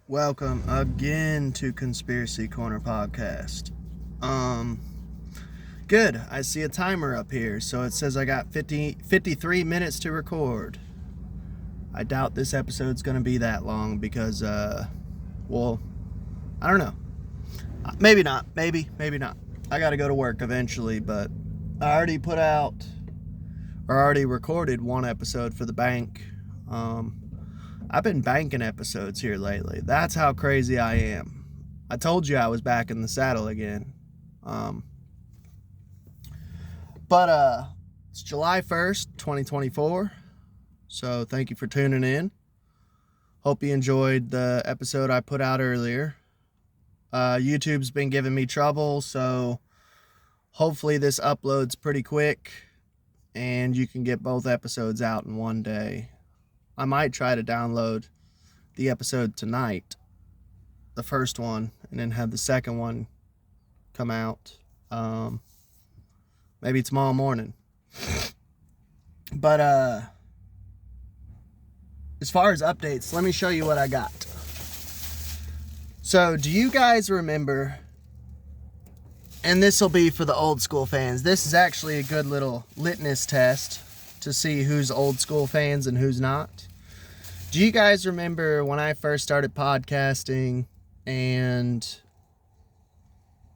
Welcome again to Conspiracy Corner Podcast. Good. I see a timer up here, so it says I got 53 minutes to record. I doubt this episode's going to be that long because, I don't know. Maybe not. Maybe not. I got to go to work eventually, but I already recorded one episode for the bank. I've been banking episodes here lately. That's how crazy I am. I told you I was back in the saddle again. But it's July 1st, 2024. So thank you for tuning in. Hope you enjoyed the episode I put out earlier. YouTube's been giving me trouble, so hopefully this uploads pretty quick and you can get both episodes out in one day. I might try to download the episode tonight, the first one, and then have the second one come out maybe tomorrow morning. But as far as updates, let me show you what I got. So, do you guys remember, and this will be for the old school fans, this is actually a good little litmus test to see who's old school fans and who's not. Do you guys remember when I first started podcasting and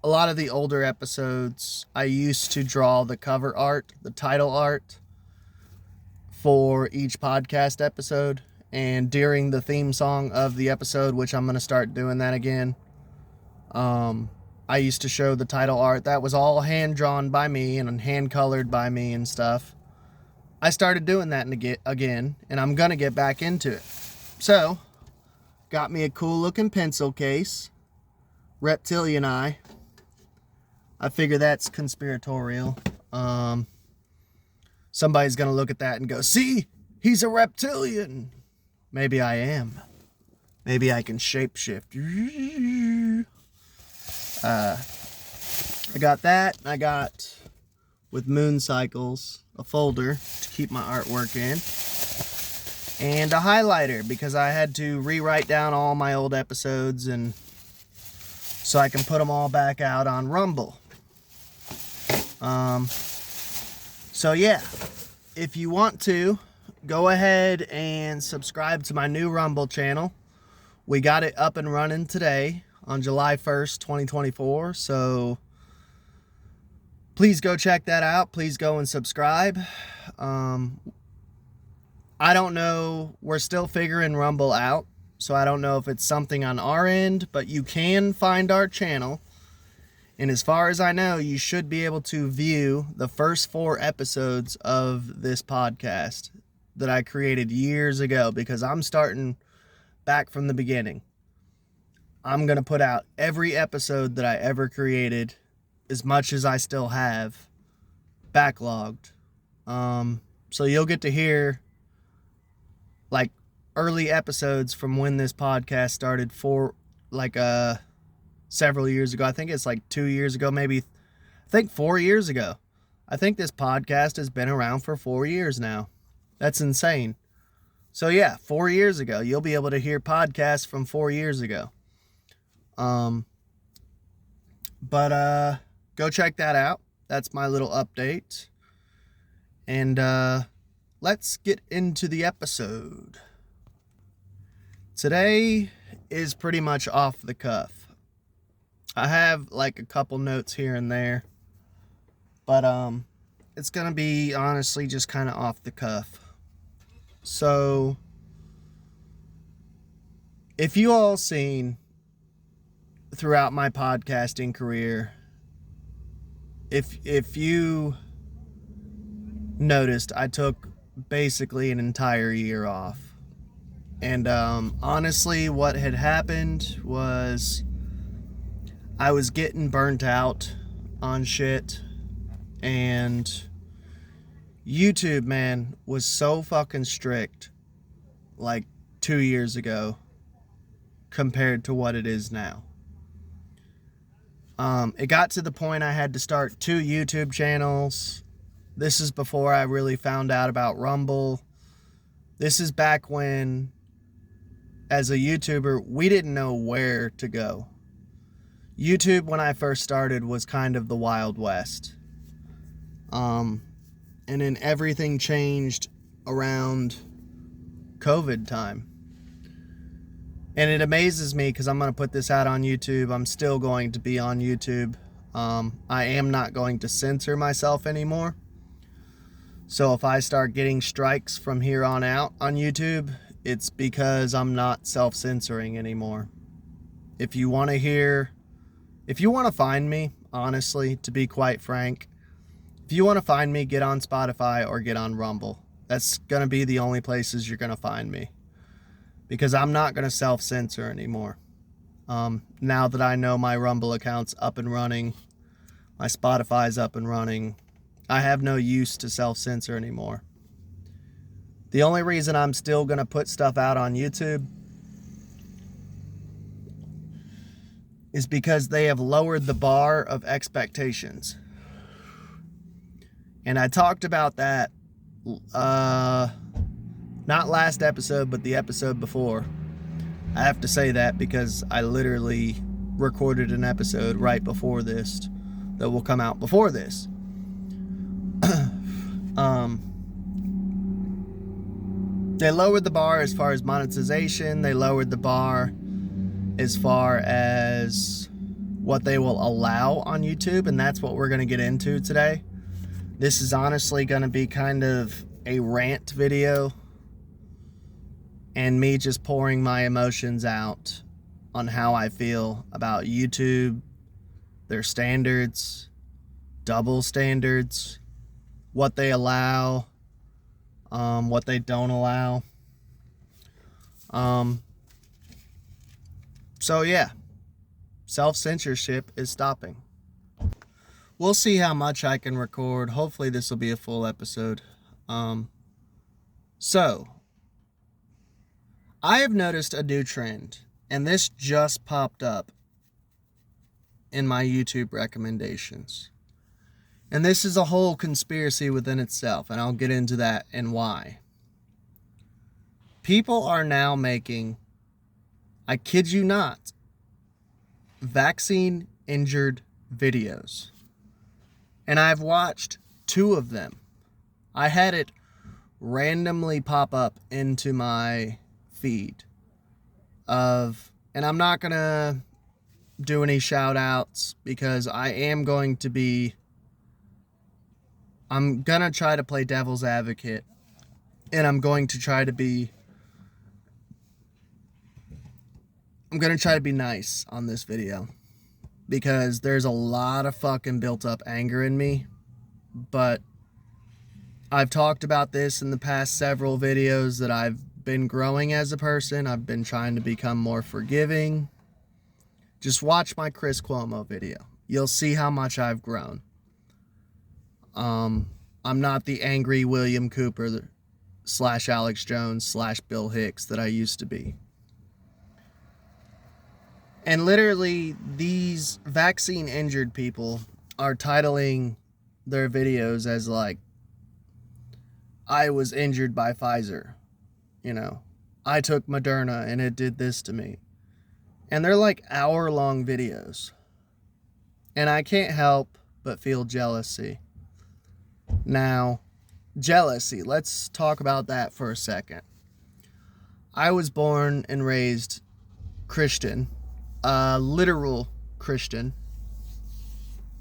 a lot of the older episodes, I used to draw the cover art, the title art for each podcast episode, and during the theme song of the episode, which I'm going to start doing that again, I used to show the title art. That was all hand drawn by me and hand colored by me and stuff. I started doing that again, and I'm going to get back into it. So, got me a cool looking pencil case, reptilian eye. I figure that's conspiratorial. Somebody's going to look at that and go, see, he's a reptilian. Maybe I am. Maybe I can shapeshift. I got that. I got, with moon cycles, a folder to keep my artwork in, and a highlighter because I had to rewrite down all my old episodes and so I can put them all back out on Rumble. So yeah, if you want to, go ahead and subscribe to my new Rumble channel. We got it up and running today on July 1st, 2024, so please go check that out. Please go and subscribe. I don't know. We're still figuring Rumble out, so I don't know if it's something on our end, but you can find our channel. And as far as I know, you should be able to view the first 4 episodes of this podcast that I created years ago, because I'm starting back from the beginning. I'm going to put out every episode that I ever created, as much as I still have backlogged. So you'll get to hear like early episodes from when this podcast started several years ago. I think it's like 2 years ago, maybe. I think 4 years ago. I think this podcast has been around for 4 years now. That's insane. So yeah, 4 years ago, you'll be able to hear podcasts from 4 years ago. But go check that out. That's my little update. And let's get into the episode. Today is pretty much off the cuff. I have like a couple notes here and there, but it's gonna be honestly just kind of off the cuff. So if you all seen throughout my podcasting career, if you noticed, I took basically an entire year off. And honestly, what had happened was I was getting burnt out on shit, and YouTube, man, was so fucking strict like 2 years ago compared to what it is now. It got to the point I had to start 2 YouTube channels. This is before I really found out about Rumble. This is back when as a YouTuber, we didn't know where to go. YouTube, when I first started, was kind of the Wild West. And then everything changed around COVID time. And it amazes me because I'm going to put this out on YouTube. I'm still going to be on YouTube. I am not going to censor myself anymore. So if I start getting strikes from here on out on YouTube, it's because I'm not self-censoring anymore. If you want to find me, honestly, to be quite frank, if you want to find me, get on Spotify or get on Rumble. That's going to be the only places you're going to find me. Because I'm not going to self-censor anymore. Now that I know my Rumble account's up and running, my Spotify's up and running, I have no use to self-censor anymore. The only reason I'm still going to put stuff out on YouTube is because they have lowered the bar of expectations. And I talked about that, not last episode, but the episode before. I have to say that because I literally recorded an episode right before this that will come out before this. They lowered the bar as far as monetization. They lowered the bar as far as what they will allow on YouTube, and that's what we're going to get into today. This is honestly going to be kind of a rant video and me just pouring my emotions out on how I feel about YouTube, their standards, double standards, what they allow, what they don't allow. So yeah, self-censorship is stopping. We'll see how much I can record. Hopefully this will be a full episode. So I have noticed a new trend, and this just popped up in my YouTube recommendations. And this is a whole conspiracy within itself, and I'll get into that and why. People are now making, I kid you not, vaccine-injured videos. And I've watched 2 of them. I had it randomly pop up into my feed of, and I'm not going to do any shout outs because I'm going to try to play devil's advocate, and I'm going to try to be nice on this video because there's a lot of fucking built up anger in me. But I've talked about this in the past several videos that I've been growing as a person. I've been trying to become more forgiving. Just watch my Chris Cuomo video. You'll see how much I've grown. I'm not the angry William Cooper / Alex Jones / Bill Hicks that I used to be. And literally, these vaccine-injured people are titling their videos as like, I was injured by Pfizer. You know, I took Moderna and it did this to me. And they're like hour-long videos. And I can't help but feel jealousy. Now, jealousy, let's talk about that for a second. I was born and raised Christian, literal Christian.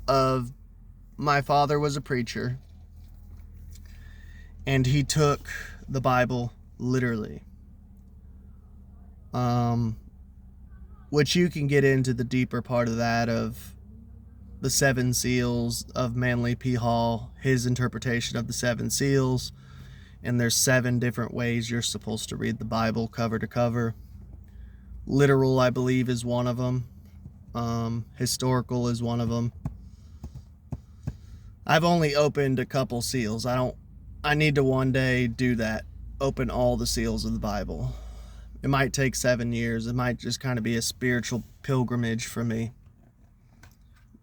My father was a preacher, and he took the Bible literally. Which you can get into the deeper part of that, of the 7 seals of Manly P. Hall, his interpretation of the 7 seals, and there's 7 different ways you're supposed to read the Bible cover to cover. Literal, I believe, is one of them. Historical is one of them. I've only opened a couple seals. I need to one day do that. Open all the seals of the Bible. It might take 7 years. It might just kind of be a spiritual pilgrimage for me.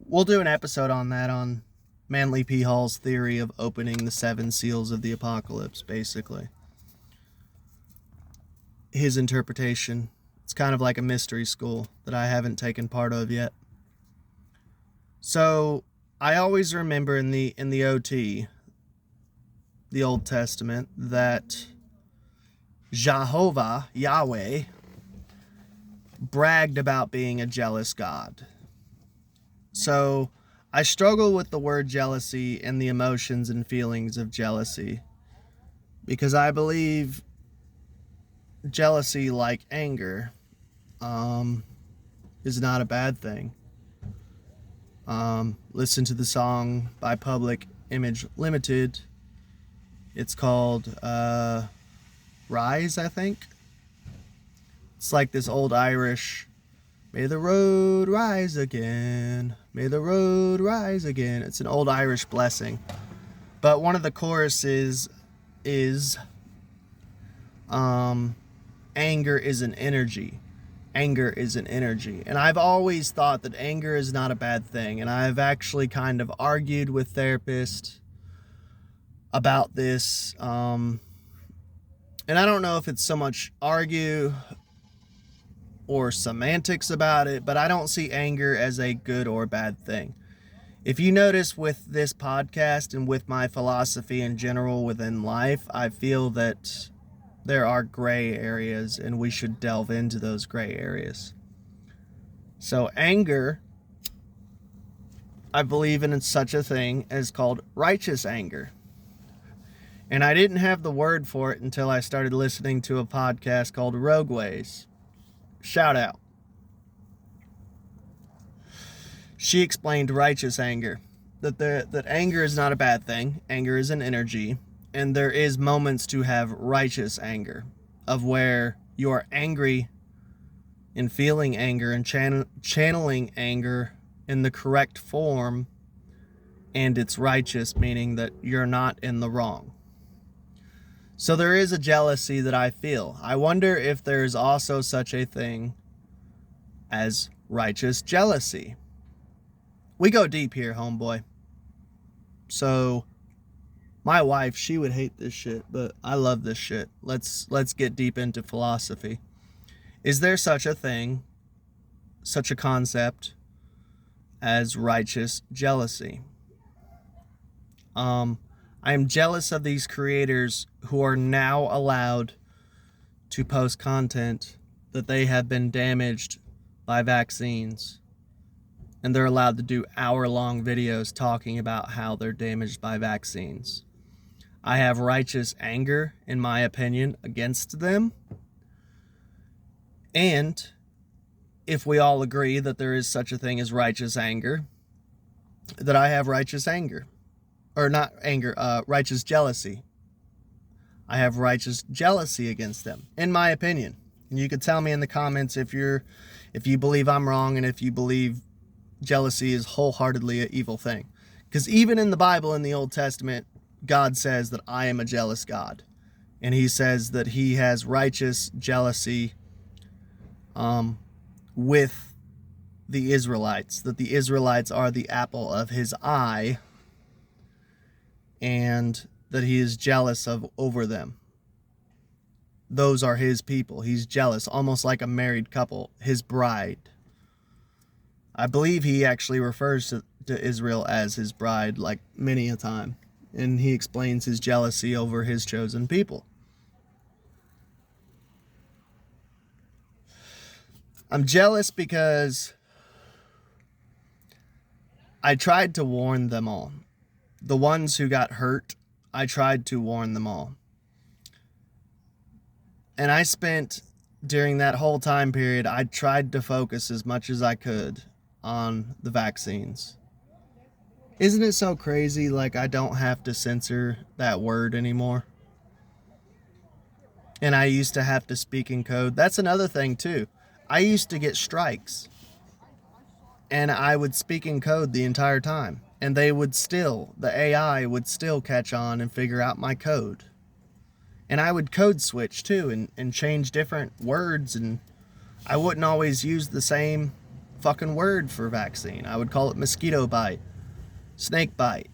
We'll do an episode on that, on Manly P. Hall's theory of opening the 7 seals of the apocalypse, basically. His interpretation It's kind of like a mystery school that I haven't taken part of yet. So I always remember in the OT, the Old Testament, that Jehovah, Yahweh, bragged about being a jealous God. So I struggle with the word jealousy and the emotions and feelings of jealousy, because I believe jealousy, like anger, is not a bad thing. Listen to the song by Public Image Limited. It's called Rise, I think. It's like this old Irish, may the road rise again, may the road rise again. It's an old Irish blessing. But one of the choruses is anger is an energy. Anger is an energy. And I've always thought that anger is not a bad thing. And I've actually kind of argued with therapists about this. And I don't know if it's so much argue or semantics about it, but I don't see anger as a good or bad thing. If you notice with this podcast and with my philosophy in general within life, I feel that there are gray areas and we should delve into those gray areas. So anger, I believe in such a thing as called righteous anger. And I didn't have the word for it until I started listening to a podcast called Rogue Ways. Shout out. She explained righteous anger, that anger is not a bad thing. Anger is an energy, and there is moments to have righteous anger, of where you are angry and feeling anger and channeling anger in the correct form, and it's righteous, meaning that you're not in the wrong. So there is a jealousy that I feel. I wonder if there's also such a thing as righteous jealousy. We go deep here, homeboy. So my wife, she would hate this shit, but I love this shit. Let's get deep into philosophy. Is there such a thing, such a concept as righteous jealousy? I am jealous of these creators who are now allowed to post content that they have been damaged by vaccines. And they're allowed to do hour-long videos talking about how they're damaged by vaccines. I have righteous anger, in my opinion, against them. And if we all agree that there is such a thing as righteous anger, that I have righteous anger. Or not anger, righteous jealousy. I have righteous jealousy against them, in my opinion. And you could tell me in the comments if you believe I'm wrong and if you believe jealousy is wholeheartedly an evil thing. Because even in the Bible, in the Old Testament, God says that I am a jealous God. And he says that he has righteous jealousy with the Israelites. That the Israelites are the apple of his eye. And that he is jealous over them. Those are his people. He's jealous, almost like a married couple, his bride. I believe he actually refers to Israel as his bride, like many a time. And he explains his jealousy over his chosen people. I'm jealous because I tried to warn them all. The ones who got hurt, I tried to warn them all. And I spent, during that whole time period, I tried to focus as much as I could on the vaccines. Isn't it so crazy, like I don't have to censor that word anymore? And I used to have to speak in code. That's another thing too. I used to get strikes. And I would speak in code the entire time. And they would still, the AI would still catch on and figure out my code. And I would code switch too and change different words. And I wouldn't always use the same fucking word for vaccine. I would call it mosquito bite, snake bite,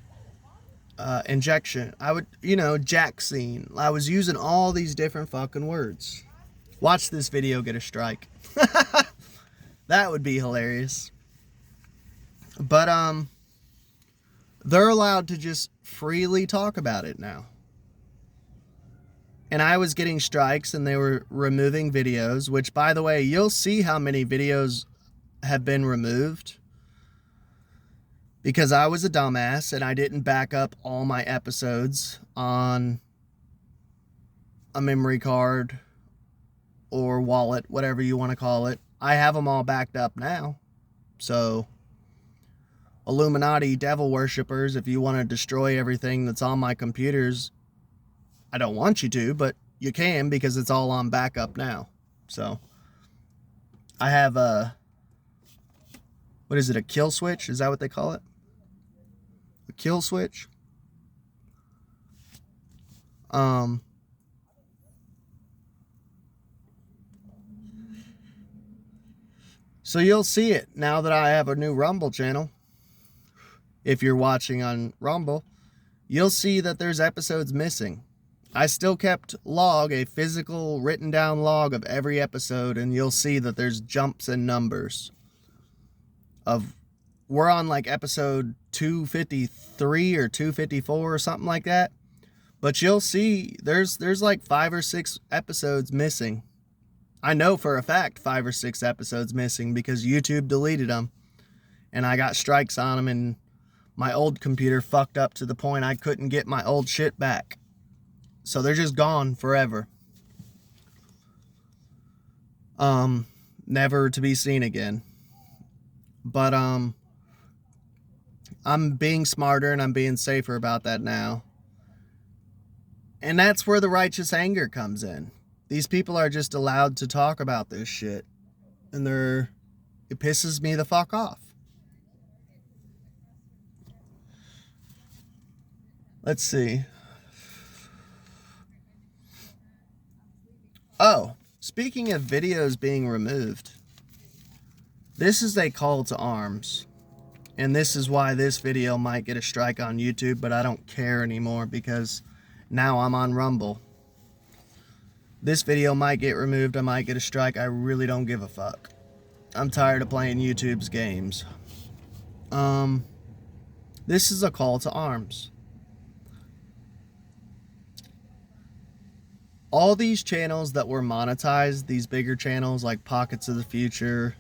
injection. I would, vaccine. I was using all these different fucking words. Watch this video get a strike. That would be hilarious. But they're allowed to just freely talk about it now. And I was getting strikes and they were removing videos, which, by the way, you'll see how many videos have been removed. Because I was a dumbass and I didn't back up all my episodes on a memory card or wallet, whatever you want to call it. I have them all backed up now. So, Illuminati devil worshippers, if you want to destroy everything that's on my computers, I don't want you to, but you can because it's all on backup now. So, I have a, what is it, a kill switch? Is that what they call it? A kill switch? So you'll see it now that I have a new Rumble channel. If you're watching on Rumble, you'll see that there's episodes missing. I still kept a physical written down log of every episode, and you'll see that there's jumps in numbers. We're on like episode 253 or 254 or something like that. But you'll see there's like 5 or 6 episodes missing. I know for a fact 5 or 6 episodes missing because YouTube deleted them. And I got strikes on them, and my old computer fucked up to the point I couldn't get my old shit back. So they're just gone forever. Never to be seen again. But I'm being smarter and I'm being safer about that now. And that's where the righteous anger comes in. These people are just allowed to talk about this shit. And it pisses me the fuck off. Let's see. Oh, speaking of videos being removed, this is a call to arms. And this is why this video might get a strike on YouTube, but I don't care anymore because now I'm on Rumble. This video might get removed, I might get a strike, I really don't give a fuck. I'm tired of playing YouTube's games. This is a call to arms. All these channels that were monetized, these bigger channels like Pockets of the Future,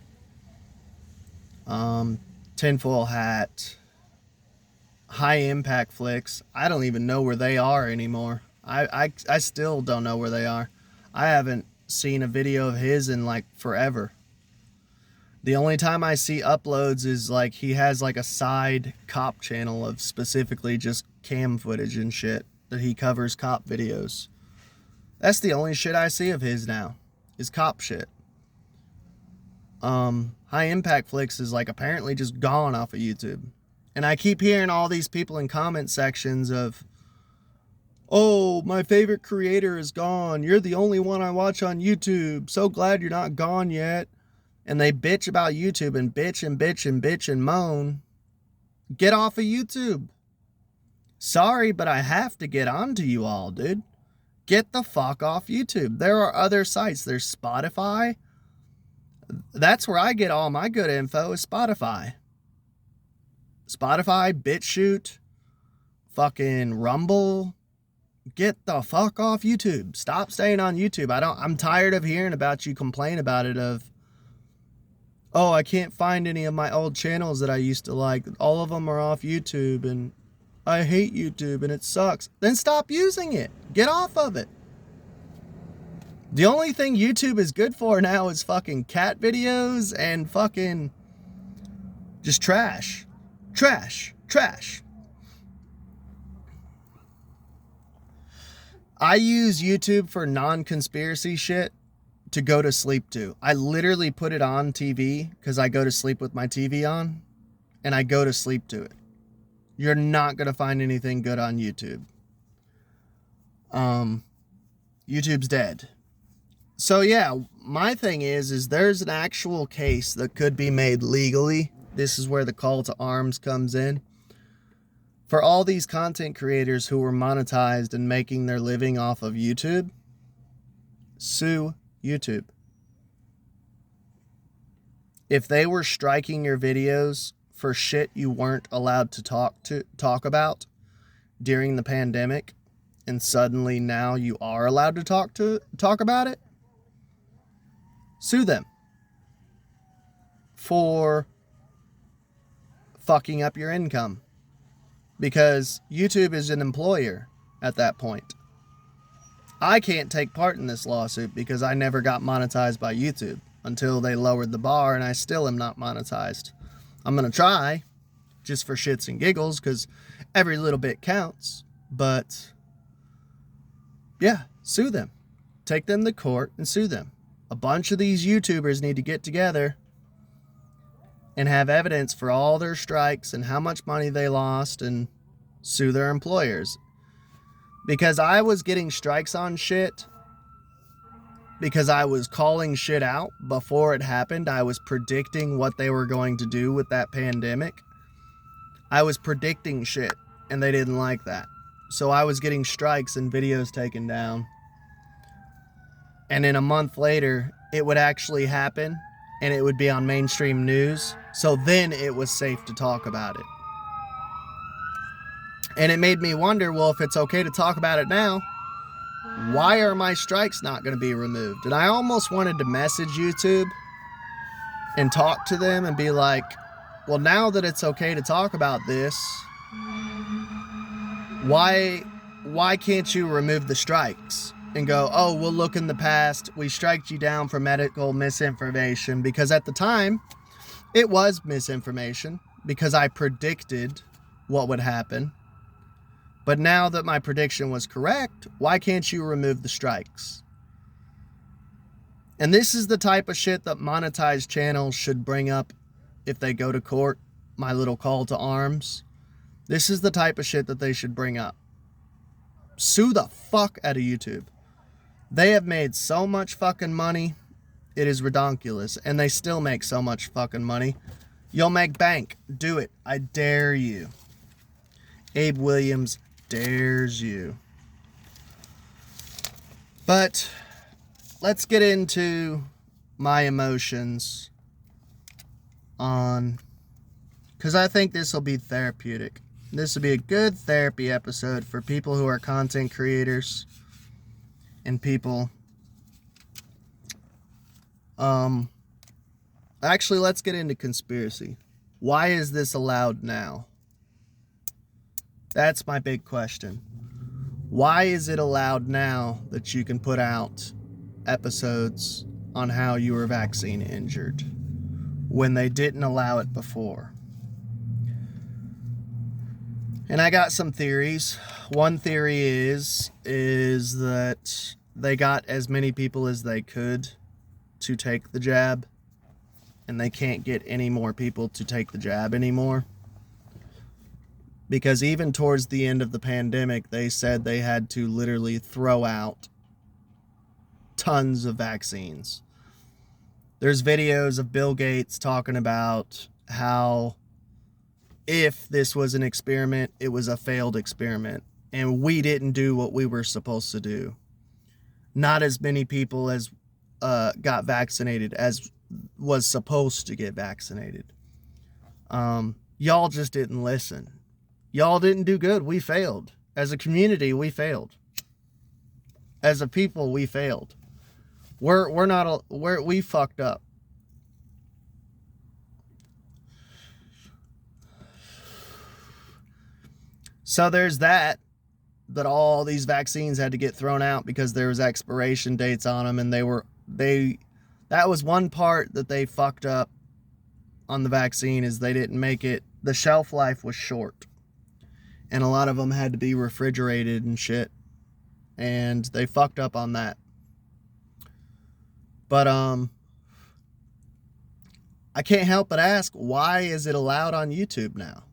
Tinfoil Hat, High Impact Flicks, I don't even know where they are anymore. I still don't know where they are. I haven't seen a video of his in like forever. The only time I see uploads is like he has like a side cop channel of specifically just cam footage and shit that he covers cop videos. That's the only shit I see of his now, is cop shit. High Impact Flicks is like apparently just gone off of YouTube. And I keep hearing all these people in comment sections of, oh, my favorite creator is gone. You're the only one I watch on YouTube. So glad you're not gone yet. And they bitch about YouTube and bitch and bitch and bitch and moan. Get off of YouTube. Sorry, but I have to get on to you all, dude. Get the fuck off YouTube. There are other sites. There's Spotify. That's where I get all my good info, is Spotify. Spotify, BitChute, fucking Rumble. Get the fuck off YouTube. Stop staying on YouTube. I'm tired of hearing about you complain about it of, oh, I can't find any of my old channels that I used to like. All of them are off YouTube and I hate YouTube and it sucks. Then stop using it. Get off of it. The only thing YouTube is good for now is fucking cat videos and fucking just trash. Trash. Trash. I use YouTube for non-conspiracy shit to go to sleep to. I literally put it on TV because I go to sleep with my TV on and I go to sleep to it. You're not going to find anything good on YouTube. YouTube's dead. So yeah, my thing is there's an actual case that could be made legally. This is where the call to arms comes in. For all these content creators who were monetized and making their living off of YouTube, sue YouTube. If they were striking your videos for shit you weren't allowed to talk about during the pandemic, and suddenly now you are allowed to talk about it, sue them for fucking up your income, because YouTube is an employer at that point. I can't take part in this lawsuit because I never got monetized by YouTube until they lowered the bar, and I still am not monetized. I'm going to try just for shits and giggles because every little bit counts. But yeah, sue them. Take them to court and sue them. A bunch of these YouTubers need to get together and have evidence for all their strikes and how much money they lost and sue their employers. Because I was getting strikes on shit because I was calling shit out before it happened. I was predicting what they were going to do with that pandemic. I was predicting shit and they didn't like that. So I was getting strikes and videos taken down. And then a month later, it would actually happen and it would be on mainstream news. So then it was safe to talk about it. And it made me wonder, well, if it's okay to talk about it now, why are my strikes not going to be removed? And I almost wanted to message YouTube and talk to them and be like, well, now that it's okay to talk about this, why can't you remove the strikes? And go, oh, we'll look in the past. We striked you down for medical misinformation. Because at the time, it was misinformation. Because I predicted what would happen. But now that my prediction was correct, why can't you remove the strikes? And this is the type of shit that monetized channels should bring up if they go to court. My little call to arms. This is the type of shit that they should bring up. Sue the fuck out of YouTube. They have made so much fucking money. It is redonkulous. And they still make so much fucking money. You'll make bank. Do it. I dare you. Abe Williams dares you. But let's get into my emotions on, because I think this will be therapeutic. This will be a good therapy episode for people who are content creators and people. Actually, let's get into conspiracy. Why is this allowed now? That's my big question. Why is it allowed now that you can put out episodes on how you were vaccine injured when they didn't allow it before? And I got some theories. One theory is that they got as many people as they could to take the jab, and they can't get any more people to take the jab anymore. Because even towards the end of the pandemic, they said they had to literally throw out tons of vaccines. There's videos of Bill Gates talking about how if this was an experiment, it was a failed experiment. And we didn't do what we were supposed to do. Not as many people as got vaccinated as was supposed to get vaccinated. Y'all just didn't listen. Y'all didn't do good. We failed. As a community, we failed. As a people, we failed. We fucked up. So there's that all these vaccines had to get thrown out because there was expiration dates on them, and that was one part that they fucked up on the vaccine, is they didn't make it, the shelf life was short. And a lot of them had to be refrigerated and shit. And they fucked up on that. But I can't help but ask, why is it allowed on YouTube now?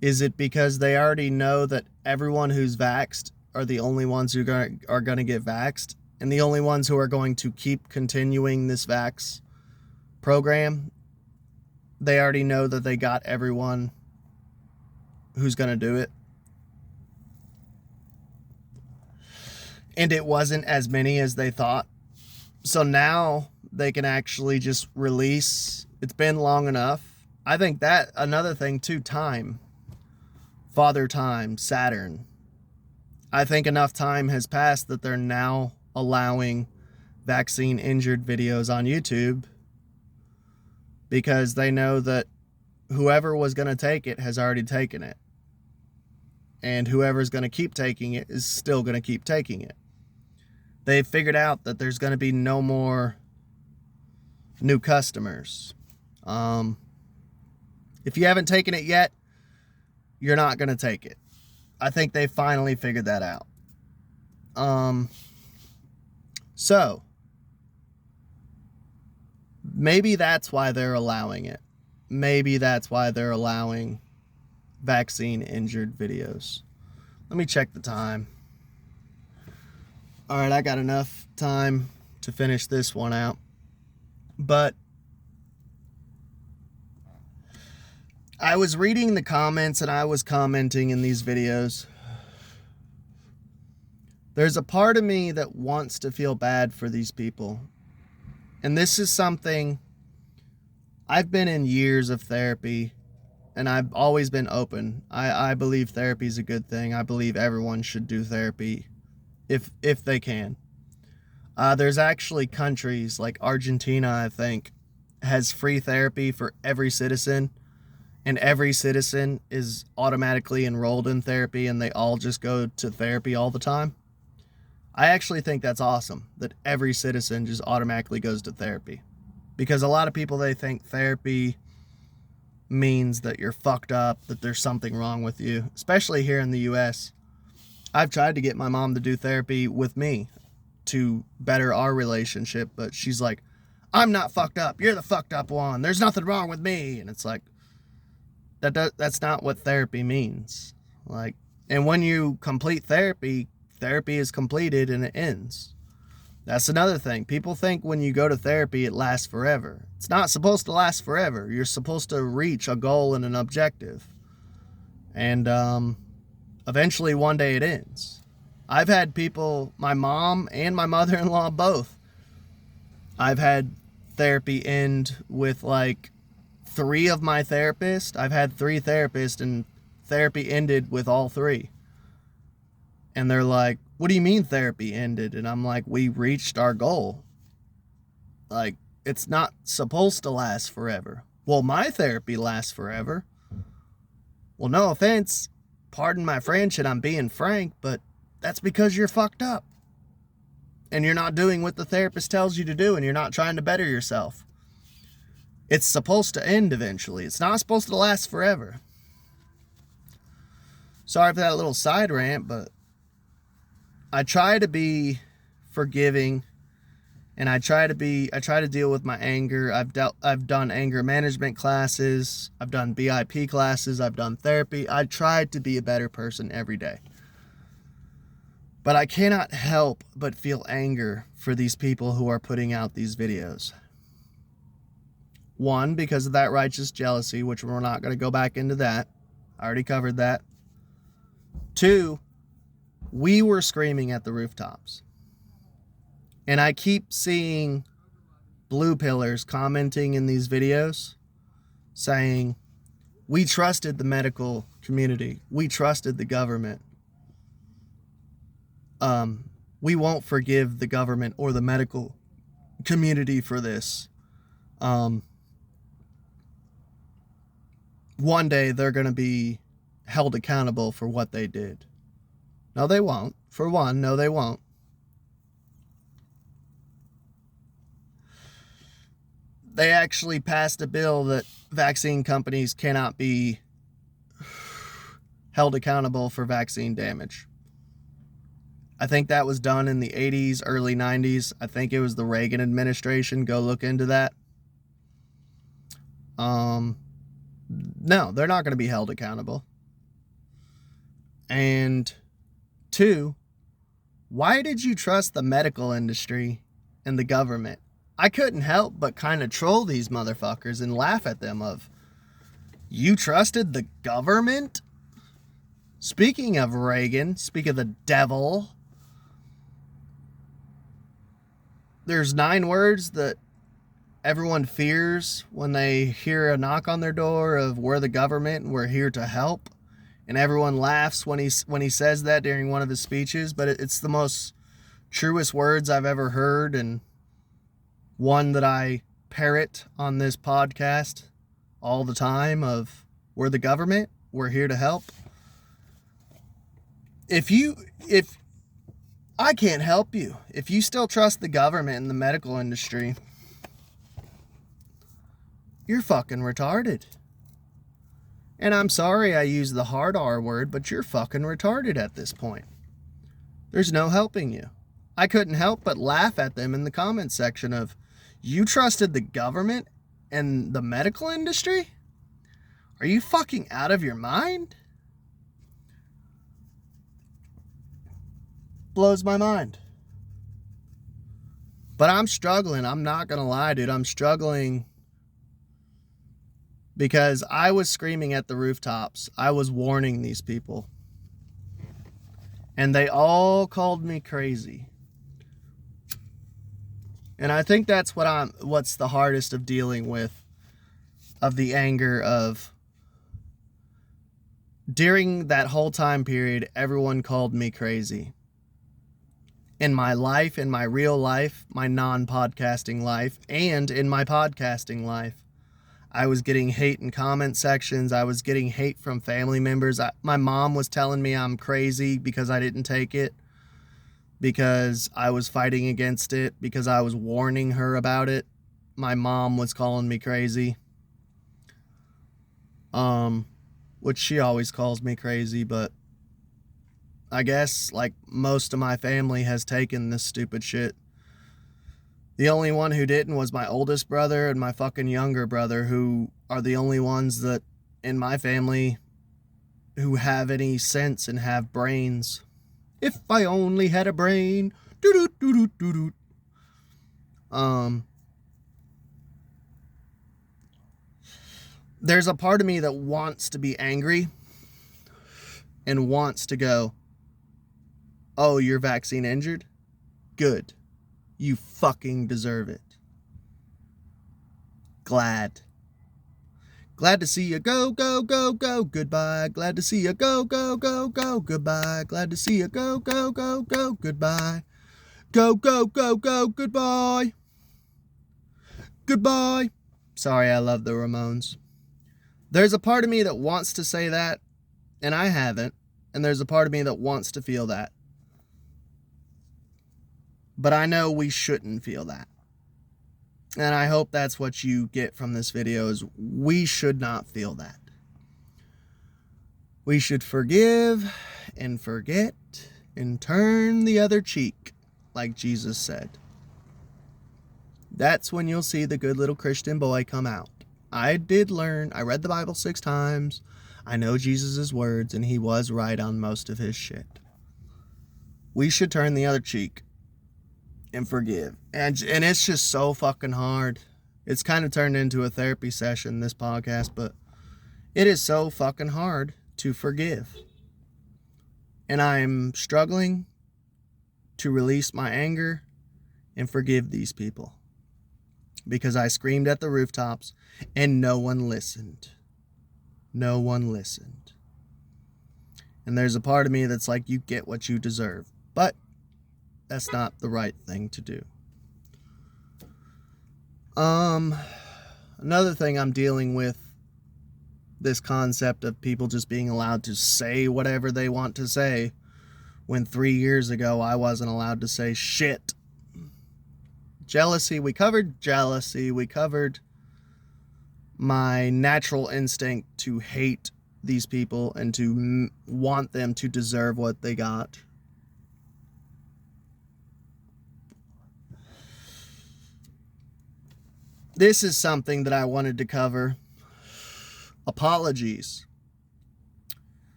Is it because they already know that everyone who's vaxxed are the only ones who are going to get vaxxed? And the only ones who are going to keep continuing this vax program? They already know that they got everyone who's going to do it. and it wasn't as many as they thought. So now they can actually just release. It's been long enough. I think that another thing too, time. Father Time, Saturn. I think enough time has passed that they're now allowing vaccine injured videos on YouTube because they know that whoever was going to take it has already taken it. And whoever's going to keep taking it is still going to keep taking it. They've figured out that there's going to be no more new customers. If you haven't taken it yet, you're not going to take it. I think they finally figured that out. So maybe that's why they're allowing it. Maybe that's why they're allowing vaccine injured videos. Let me check the time. All right, I got enough time to finish this one out. But I was reading the comments and I was commenting in these videos. There's a part of me that wants to feel bad for these people. And this is something, I've been in years of therapy and I've always been open. I believe therapy is a good thing. I believe everyone should do therapy if they can. There's actually countries like Argentina, I think, has free therapy for every citizen. And every citizen is automatically enrolled in therapy and they all just go to therapy all the time. I actually think that's awesome, that every citizen just automatically goes to therapy. Because a lot of people, they think therapy means that you're fucked up, that there's something wrong with you, especially here in the US. I've tried to get my mom to do therapy with me to better our relationship, but she's like, I'm not fucked up, you're the fucked up one, there's nothing wrong with me. And it's like, that's not what therapy means. Like, and when you complete therapy, therapy is completed and it ends. That's another thing. People think when you go to therapy, it lasts forever. It's not supposed to last forever. You're supposed to reach a goal and an objective. And eventually one day it ends. I've had people, my mom and my mother-in-law both, I've had therapy end with like 3 of my therapists. I've had 3 therapists and therapy ended with all 3. And they're like, what do you mean therapy ended? And I'm like, we reached our goal. Like, it's not supposed to last forever. Well, my therapy lasts forever. Well, no offense. Pardon my French and I'm being frank, but that's because you're fucked up. And you're not doing what the therapist tells you to do and you're not trying to better yourself. It's supposed to end eventually. It's not supposed to last forever. Sorry for that little side rant, but I try to be forgiving and I try to deal with my anger. I've done anger management classes. I've done BIP classes. I've done therapy. I try to be a better person every day. But I cannot help but feel anger for these people who are putting out these videos. 1, because of that righteous jealousy, which we're not going to go back into that. I already covered that. 2, we were screaming at the rooftops. And I keep seeing blue pillars commenting in these videos saying, we trusted the medical community. We trusted the government. We won't forgive the government or the medical community for this. One day they're going to be held accountable for what they did. No, they won't. For one, no, they won't. They actually passed a bill that vaccine companies cannot be held accountable for vaccine damage. I think that was done in the 80s, early 90s. I think it was the Reagan administration. Go look into that. No, they're not going to be held accountable. And 2, why did you trust the medical industry and the government? I couldn't help but kind of troll these motherfuckers and laugh at them of, you trusted the government? Speaking of Reagan, speak of the devil, there's 9 words that everyone fears when they hear a knock on their door of we're the government and we're here to help. And everyone laughs when he says that during one of his speeches, but it's the most truest words I've ever heard, and one that I parrot on this podcast all the time of we're the government, we're here to help. If I can't help you, if you still trust the government and the medical industry, you're fucking retarded. And I'm sorry I used the hard R word, but you're fucking retarded at this point. There's no helping you. I couldn't help but laugh at them in the comment section of, you trusted the government and the medical industry? Are you fucking out of your mind? Blows my mind. But I'm struggling. I'm not gonna lie, dude. I'm struggling because I was screaming at the rooftops. I was warning these people. And they all called me crazy. And I think that's what's the hardest of dealing with, of the anger of, during that whole time period, everyone called me crazy. In my life, in my real life, my non-podcasting life, and in my podcasting life, I was getting hate in comment sections. I was getting hate from family members. My mom was telling me I'm crazy because I didn't take it, because I was fighting against it, because I was warning her about it. My mom was calling me crazy. Which she always calls me crazy, but I guess like most of my family has taken this stupid shit. The only one who didn't was my oldest brother and my fucking younger brother, who are the only ones that in my family who have any sense and have brains. If I only had a brain. There's a part of me that wants to be angry and wants to go, oh, you're vaccine injured? Good. You fucking deserve it. Glad to see you go, go, go, go, goodbye. Glad to see you go, go, go, go, goodbye. Glad to see you go, go, go, go, goodbye. Go, go, go, go, goodbye. Goodbye. Sorry, I love the Ramones. There's a part of me that wants to say that, and I haven't. And there's a part of me that wants to feel that. But I know we shouldn't feel that. And I hope that's what you get from this video, is we should not feel that. We should forgive and forget and turn the other cheek, like Jesus said. That's when you'll see the good little Christian boy come out. I did learn, I read the Bible 6 times. I know Jesus' words, and he was right on most of his shit. We should turn the other cheek and forgive. And it's just so fucking hard. It's kind of turned into a therapy session, this podcast, but it is so fucking hard to forgive. And I'm struggling to release my anger and forgive these people, because I screamed at the rooftops and no one listened. No one listened. And there's a part of me that's like, you get what you deserve. But that's not the right thing to do. Another thing I'm dealing with, this concept of people just being allowed to say whatever they want to say, when 3 years ago I wasn't allowed to say shit. Jealousy, we covered jealousy. We covered my natural instinct to hate these people and to want them to deserve what they got. This is something that I wanted to cover. Apologies.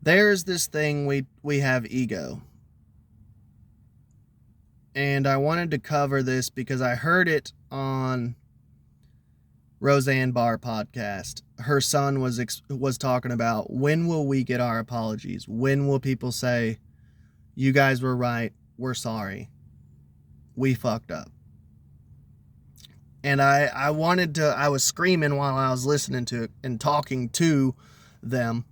There's this thing, we have ego. And I wanted to cover this because I heard it on Roseanne Barr podcast. Her son was talking about, when will we get our apologies? When will people say, you guys were right, we're sorry, we fucked up? And I was screaming while I was listening to it and talking to them.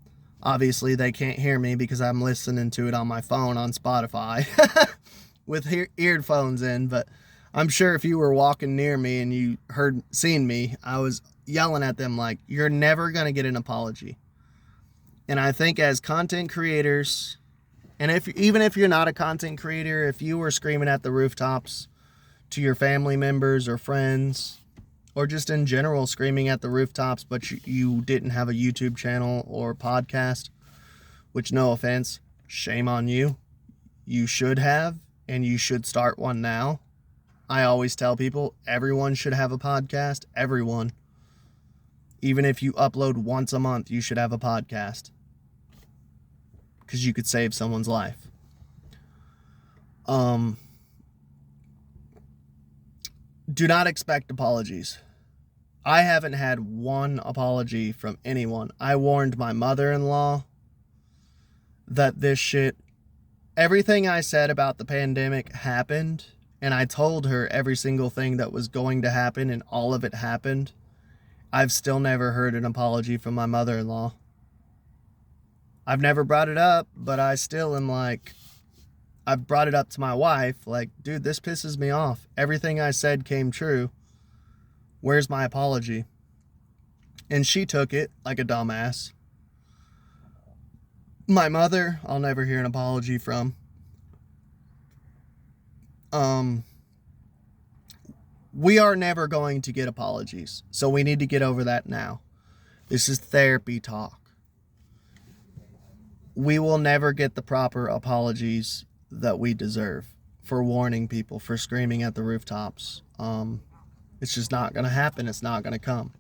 Obviously, they can't hear me because I'm listening to it on my phone on Spotify with earphones in. But I'm sure if you were walking near me and you seen me, I was yelling at them like, you're never going to get an apology. And I think as content creators, and even if you're not a content creator, if you were screaming at the rooftops to your family members or friends, or just in general screaming at the rooftops, but you didn't have a YouTube channel or podcast, which, no offense, shame on you. You should have, and you should start one now. I always tell people, everyone should have a podcast. Everyone. Even if you upload once a month, you should have a podcast. Because you could save someone's life. Do not expect apologies. I haven't had one apology from anyone. I warned my mother-in-law that this shit, everything I said about the pandemic happened, and I told her every single thing that was going to happen, and all of it happened. I've still never heard an apology from my mother-in-law. I've never brought it up, but I still am like, I've brought it up to my wife, like, dude, this pisses me off. Everything I said came true. Where's my apology? And she took it like a dumbass. My mother, I'll never hear an apology from. We are never going to get apologies. So we need to get over that now. This is therapy talk. We will never get the proper apologies that we deserve for warning people, for screaming at the rooftops. It's just not going to happen. It's not going to come.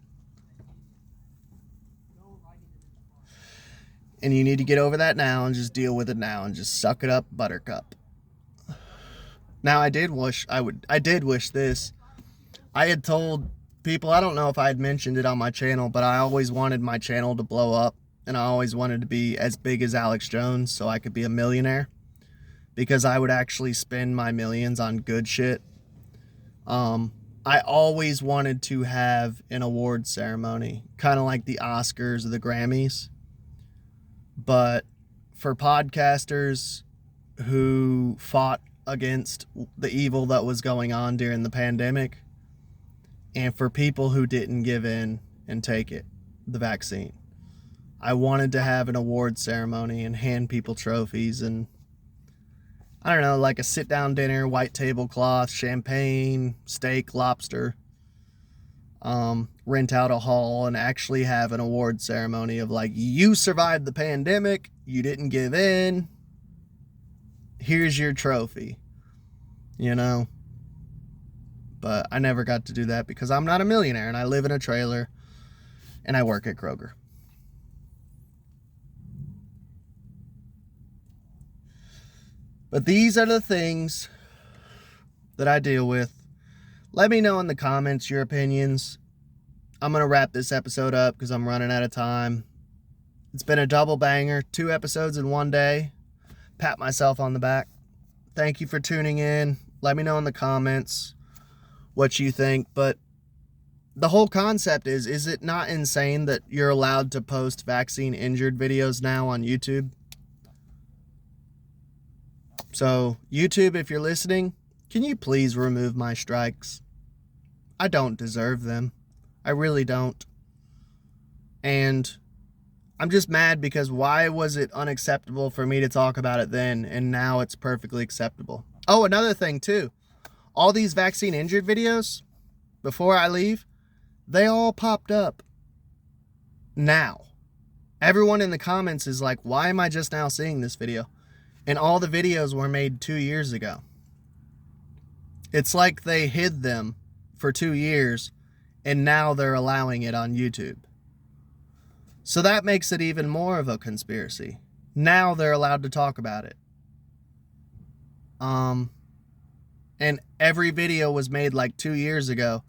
And you need to get over that now and just deal with it now and just suck it up, buttercup. Now, I did wish this. I had told people, I don't know if I had mentioned it on my channel, but I always wanted my channel to blow up, and I always wanted to be as big as Alex Jones so I could be a millionaire, because I would actually spend my millions on good shit. I always wanted to have an award ceremony, kind of like the Oscars or the Grammys. But for podcasters who fought against the evil that was going on during the pandemic, and for people who didn't give in and take it, the vaccine, I wanted to have an award ceremony and hand people trophies and, I don't know, like a sit-down dinner, white tablecloth, champagne, steak, lobster, rent out a hall and actually have an award ceremony of like, you survived the pandemic, you didn't give in, here's your trophy, you know? But I never got to do that because I'm not a millionaire and I live in a trailer and I work at Kroger. But these are the things that I deal with. Let me know in the comments your opinions. I'm going to wrap this episode up because I'm running out of time. It's been a double banger, 2 episodes in one day. Pat myself on the back. Thank you for tuning in. Let me know in the comments what you think. But the whole concept is it not insane that you're allowed to post vaccine injured videos now on YouTube? So, YouTube, if you're listening, can you please remove my strikes? I don't deserve them. I really don't. And I'm just mad because why was it unacceptable for me to talk about it then, and now it's perfectly acceptable? Oh, another thing too. All these vaccine injured videos, before I leave, they all popped up now. Everyone in the comments is like, why am I just now seeing this video? And all the videos were made 2 years ago. It's like they hid them for 2 years and now they're allowing it on YouTube. So that makes it even more of a conspiracy. Now they're allowed to talk about it. And every video was made like 2 years ago,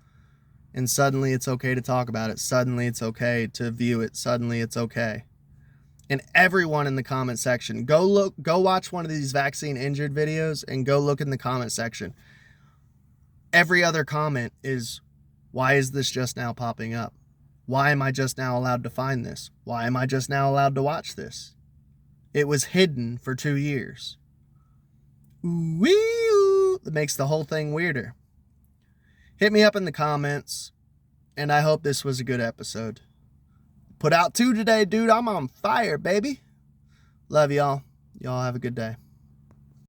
and suddenly it's okay to talk about it. Suddenly it's okay to view it. Suddenly it's okay. And everyone in the comment section, go watch one of these vaccine injured videos and go look in the comment section. Every other comment is Why is this just now popping up? Why am I just now allowed to find this? Why am I just now allowed to watch this? It was hidden for 2 years. Ooh-wee-oo. That makes the whole thing weirder. Hit me up in the comments, and I hope this was a good episode. Put out 2 today, dude. I'm on fire, baby. Love y'all. Y'all have a good day.